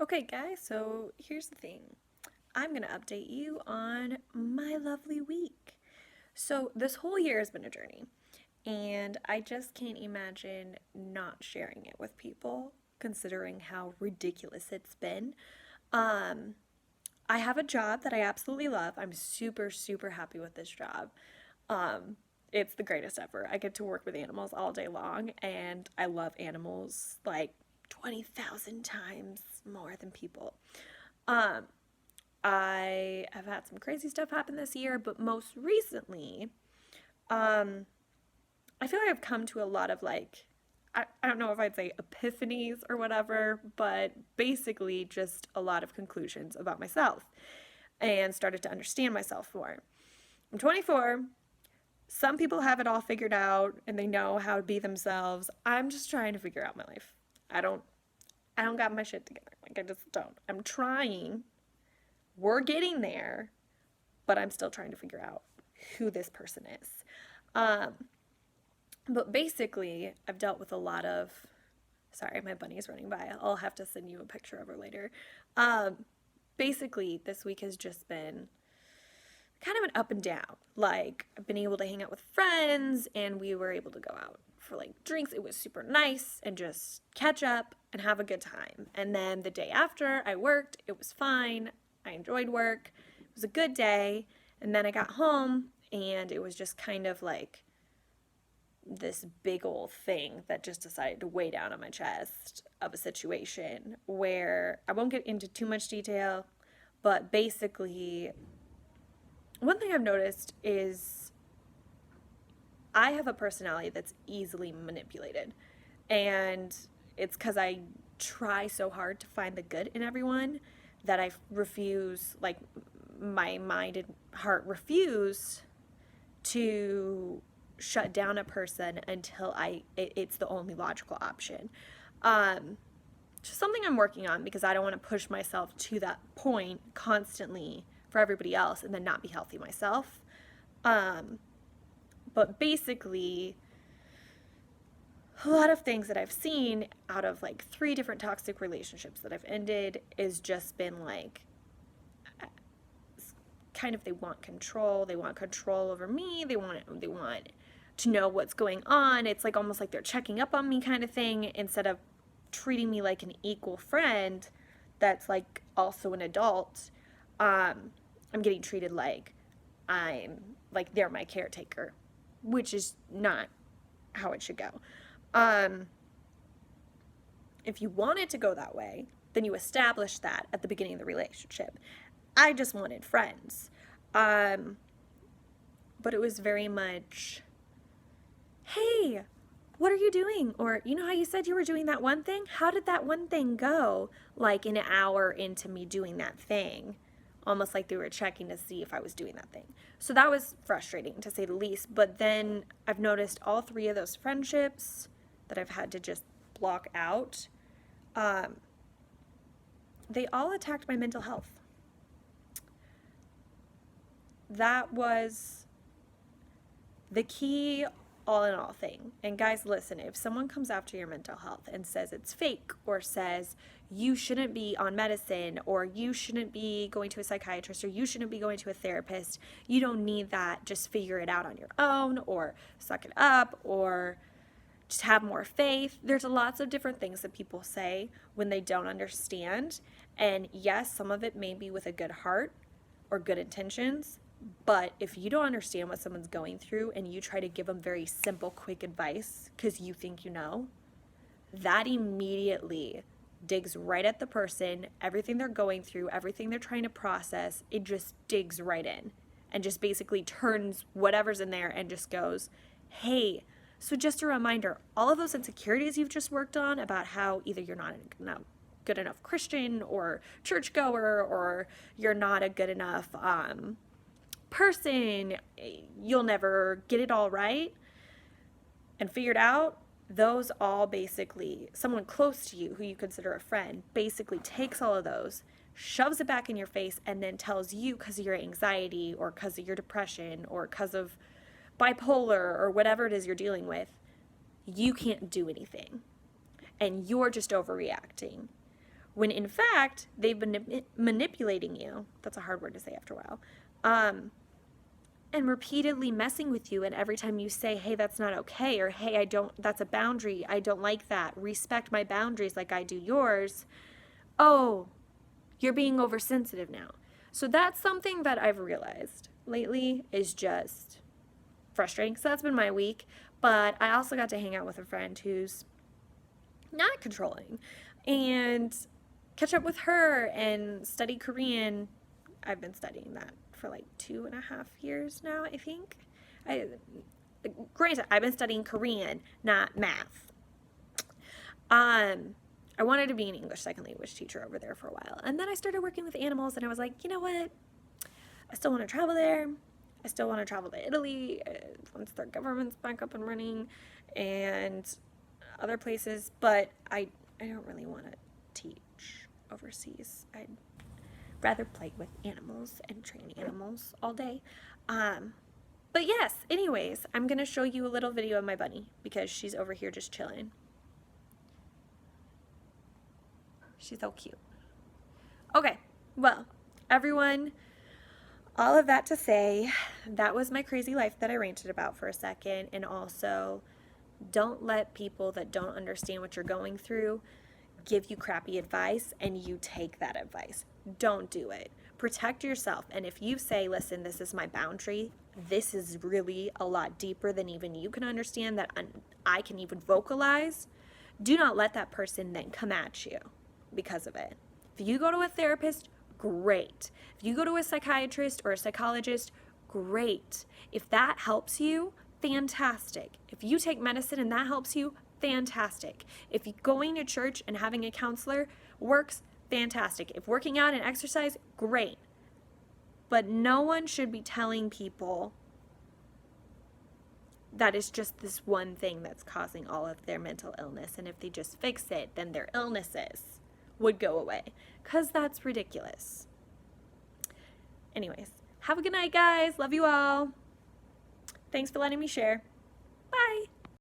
Okay, guys, so here's the thing. I'm going to update you on my lovely week. So, this whole year has been a journey, and I just can't imagine not sharing it with people, considering how ridiculous it's been. Um, I have a job that I absolutely love. I'm super, super happy with this job. Um, it's the greatest ever. I get to work with animals all day long, and I love animals like 20,000 times more than people. Um, I have had some crazy stuff happen this year, but most recently, um, I feel like I've come to a lot of I don't know if I'd say epiphanies or whatever, but basically just a lot of conclusions about myself and started to understand myself more. I'm 24. Some people have it all figured out and they know how to be themselves. I'm just trying to figure out my life. I don't I don't got my shit together. Like I just don't. I'm trying. We're getting there, but I'm still trying to figure out who this person is. Um, but basically, I've dealt with a lot of. Sorry, my bunny is running by. I'll have to send you a picture of her later. Um, basically, this week has just been kind of an up and down. Like, I've been able to hang out with friends, and we were able to go out for like drinks. It was super nice and just catch up and have a good time. And then the day after, I worked. It was fine. I enjoyed work. It was a good day. And then I got home, and it was just kind of like this big old thing that just decided to weigh down on my chest of a situation where I won't get into too much detail, but basically, one thing I've noticed is I have a personality that's easily manipulated. And it's because I try so hard to find the good in everyone that I refuse, like, my mind and heart refuse to shut down a person until it's the only logical option. Um, just something I'm working on because I don't want to push myself to that point constantly for everybody else and then not be healthy myself. Um, but basically, a lot of things that I've seen out of like 3 different toxic relationships that I've ended is just been like kind of they want control. They want control over me. They want to know what's going on. It's like almost like they're checking up on me kind of thing instead of treating me like an equal friend that's like also an adult. I'm getting treated like I'm like they're my caretaker, which is not how it should go. Um, if you want it to go that way, then you establish that at the beginning of the relationship. I just wanted friends. Um, but it was very much, hey, what are you doing? Or, you know how you said you were doing that one thing? How did that one thing go? Like an hour into me doing that thing, almost like they were checking to see if I was doing that thing. So that was frustrating to say the least. But then I've noticed all 3 of those friendships that I've had to just block out, um, they all attacked my mental health. That was the key all in all thing. And guys, listen, if someone comes after your mental health and says it's fake or says you shouldn't be on medicine or you shouldn't be going to a psychiatrist or you shouldn't be going to a therapist, you don't need that. Just figure it out on your own or suck it up or just have more faith. There's lots of different things that people say when they don't understand. And yes, some of it may be with a good heart or good intentions, but if you don't understand what someone's going through and you try to give them very simple, quick advice because you think you know, that immediately digs right at the person, everything they're going through, everything they're trying to process, it just digs right in and just basically turns whatever's in there and just goes, hey, so just a reminder, all of those insecurities you've just worked on about how either you're not a good enough Christian or churchgoer or you're not a good enough person, you'll never get it all right and figured out, those all basically, someone close to you who you consider a friend basically takes all of those, shoves it back in your face, and then tells you because of your anxiety or because of your depression or because of bipolar or whatever it is you're dealing with, you can't do anything and you're just overreacting. when in fact they've been manipulating you. That's a hard word to say after a while. And repeatedly messing with you, and every time you say, hey, that's not okay, or hey, I don't, that's a boundary, I don't like that, respect my boundaries like I do yours, oh, you're being oversensitive now. So that's something that I've realized lately is just frustrating. So that's been my week. But I also got to hang out with a friend who's not controlling and catch up with her and study Korean. I've been studying that for like 2.5 years now, I think. Granted, I've been studying Korean, not math. I wanted to be an English second language teacher over there for a while. And then I started working with animals, and I was like, you know what? I still want to travel there. I still want to travel to Italy once their government's back up and running, and other places. But I don't really want to teach overseas. I'd rather play with animals and train animals all day. But yes, anyways, I'm going to show you a little video of my bunny because she's over here just chilling. She's so cute. Okay, well, everyone, all of that to say, that was my crazy life that I ranted about for a second. And also, don't let people that don't understand what you're going through give you crappy advice and you take that advice. Don't do it. Protect yourself. And if you say, listen, this is my boundary, this is really a lot deeper than even you can understand, that I can even vocalize, do not let that person then come at you because of it. If you go to a therapist, great. If you go to a psychiatrist or a psychologist, great. If that helps you, fantastic. If you take medicine and that helps you, fantastic. If going to church and having a counselor works, fantastic. If working out and exercise, great. But no one should be telling people that it's just this one thing that's causing all of their mental illness, and if they just fix it, then their illnesses would go away, because that's ridiculous. Anyways, have a good night, guys. Love you all. Thanks for letting me share.